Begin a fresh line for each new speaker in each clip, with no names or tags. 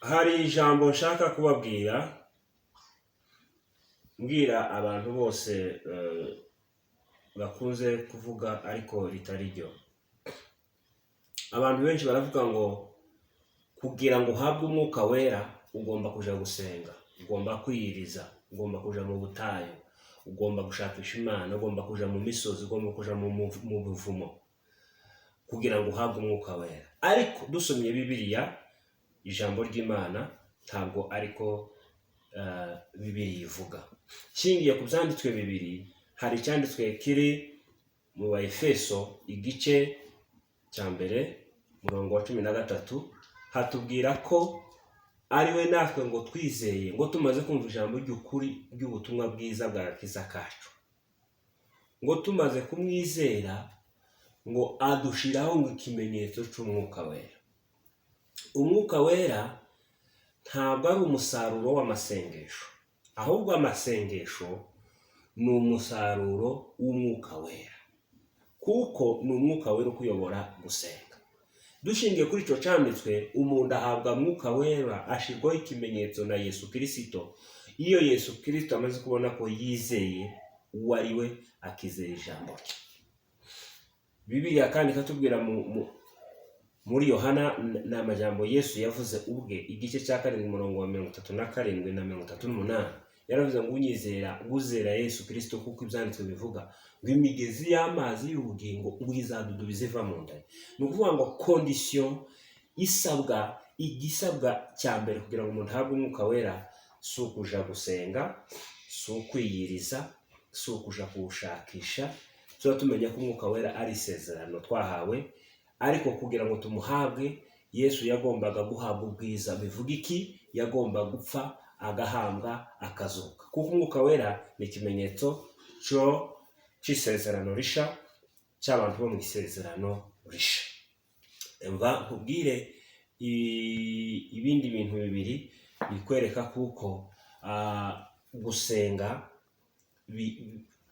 Hari ijambo nshaka kubabwira, mbwira abantu bose bakunze kuvuga ariko ritari ryo. Abantu benshi baravuga ngo kugira ngo uhabwe umwuka wera ugomba kuja gusenga, ugomba kwiyiriza, ugomba kuja mu butayu, ugomba gushakisha Imana, ugomba kuja mu misozi, ugomba kuja mu buvumo kugira ngo uhabwe umwuka wera. Ariko dusomye Bibiliya, ijambo ry'Imana ntabwo ariko Bibiliya ivuga. Nshingiye ku byanditswe bibiri, hari icyanditswe kiri mu Baefeso igice cya mbere murongo wa 13, hatubwira ko ari we natwe ngo twizeye, ngo tumaze kumva ijambo ry'ukuri ry'ubutumwa bwiza bwa kiza kacu, ngo tumaze kumwizera ngo adushiraho ngo ikimenyetso cy'umwuka wera. Umwuka wera ntabwo ari umusaruro w'amasengesho, ahubwo amasengesho ni umusaruro w'umwuka wera, kuko ni umwuka wera ukuyobora gusenga. Dushingiye kuri icyo cyanditswe, umuntu ahabwa mwuka wera ashirwaho ikimenyetso na Yesu Kristo. Iyo Yesu Kristo amaze kubona ko yizeye uwo ari we, akizera ijambo rye. Bibiliya kandi ikatubwira muri Yohana ni amajambo Yesu yavuze ubwe, igice cya 7 murongo wa 37 na 38. Yaravuze ngo uzera Yesu Kristo, kuko ibyanditswe bivuga ngo imigezi y'amazi y'ubugingo ngo izadudubiza iva mu nda. Ni ukuvuga ngo condition igisabwa cya mbere kugira ngo umuntu ahabwe umwuka wera si ukuja gusenga, si ukwiyiriza, si ukuja kuwushakisha. Tuba tumenya ko umwuka wera ari isezerano twahawe, ariko kugira ngo tumuhabwe Yesu yagombaga guhabwa ubwiza. Bivuga iki? Yagomba gupfa, agahambwa, akazuka. Kuko umwuka wera ni ikimenyetso cy'isezerano risha, cy'abantu bo mu isezerano risha. Mva nkubwire ibindi bintu bibiri bikwereka kuko gusenga,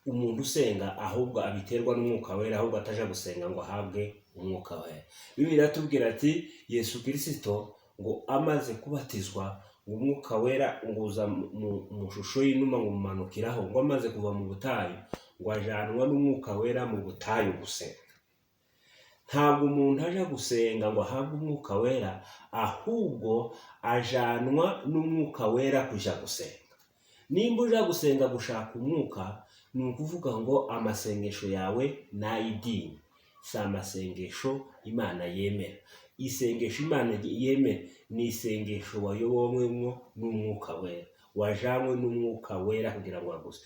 umuntu usenga ahubwo abiterwa n'umwuka wera, ahubwo ataja gusenga ngo ahabwe umwuka wera. Bibiliya tubwira ati Yesu Kristo ngo amaze kubatizwa, ngo umwuka wera nguza mu shusho y'inuma ngo mumanukiraho, ngo amaze kuva mu butayu ngo ajanwa n'umwuka wera mu butayu gusenga. Ntabwo umuntu aja gusenga ngo ahabwe umwuka wera, ahubwo ajanwa n'umwuka wera kuja gusenga. Nimba uja gusenga gushaka umwuka, ni ukuvuga ngo amasengesho yawe ni ay'idini, si amasengesho Imana yemera. Isengesho Imana yemera ni isengesho wayobowemwo n'umwuka wera, wajanywe n'umwuka wera kugira ngo aguse.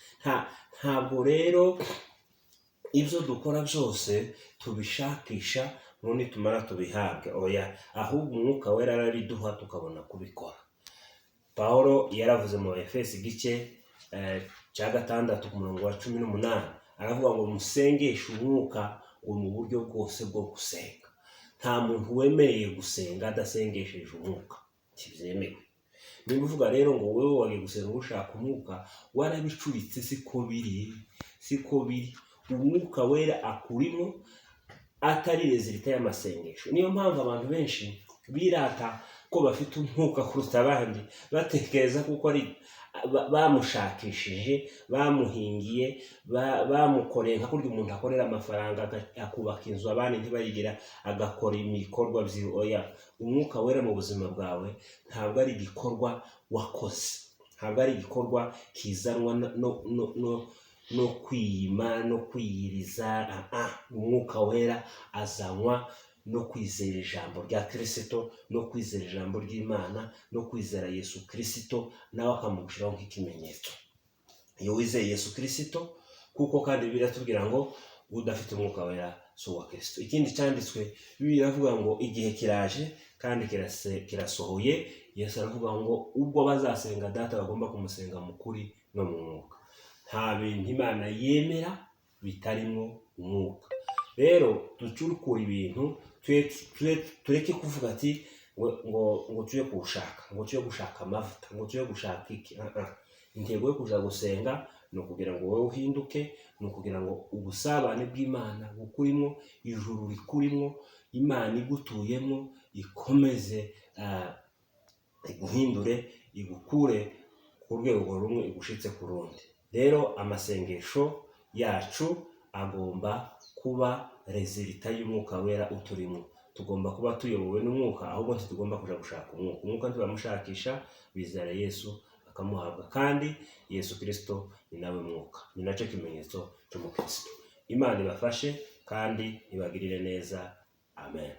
Ntabwo rero ibyo dukora byose tubishakisha ngo nitumara tubihabwe, oya, ahubwo umwuka wera arabiduha tukabona kubikora. Pawulo yaravuze mu Efeso igice cya 6 murongo wa 18, aravuga ngo musengeshe umwuka ngo mu buryo bwose bwo gusenga. Nta muntu wemereye gusenga adasengesheje umwuka, kibyemewe. Niba uvuga rero ngo wewe wagiye gusenga ushaka umwuka, warabicuritse. Siko biri. Umwuka wera akurimo atari rezilita y'amasengesho. Niyo mpamvu abantu benshi birata ko bafite umwuka kuruta abandi, batekereza kuko ari bamushakishije, bamuhingiye, bamukoreye nka kurya umuntu akorera amafaranga akubaka inzu abandi ntibayigira, agakora ibikorwa byiwe. Oya, umwuka wera mu buzima bwawe ntabwo ari igikorwa wakoze, ntabwo ari igikorwa kizanwa no kwiyima no kwiyiriza. Umwuka wera azanwa no kwizera ijambo rya Kristo, no kwizera ijambo ry'Imana, no kwizera Yesu Kristo, nawe akamushiraho nk'ikimenyetso. Iyo wizeye Yesu Kristo, kuko kandi biratubwira ngo udafite umwuka wera si uwa Kristo. Ikindi cyanditswe biravuga ngo igihe kiraje kandi kirasohoye. Yesu aravuga ngo ubwo bazasenga Data bagomba kumusenga mu kuri no mu mwuka. Nta bintu Imana yemera bitarimo umwuka. Rero ducurukura ibintu, tureke kuvuga ati ngo tuye kuwushaka, ngo tuye gushaka amavuta, ngo tuye gushaka iki. Intego yo kuja gusenga ni ukugira ngo wowe uhinduke, ni ukugira ngo ubusabane bw'Imana bukurimo, ijuru rikurimo, Imana igutuyemo ikomeze iguhindure, igukure ku rwego rumwe igushitse ku rundi. Rero amasengesho yacu agomba kuba resulta y'umwuka wera uturimo. Tugomba kuba tuyobowe n'umwuka, ahubwo ntitugomba kuja gushaka umwuka. Umwuka ntibamushakisha, bizera Yesu akamuhabwa, kandi Yesu Kristo ni nawe mwuka. Ni naco kimenyetso c'umukristo. Imana ibafashe kandi ibagirire neza. Amen.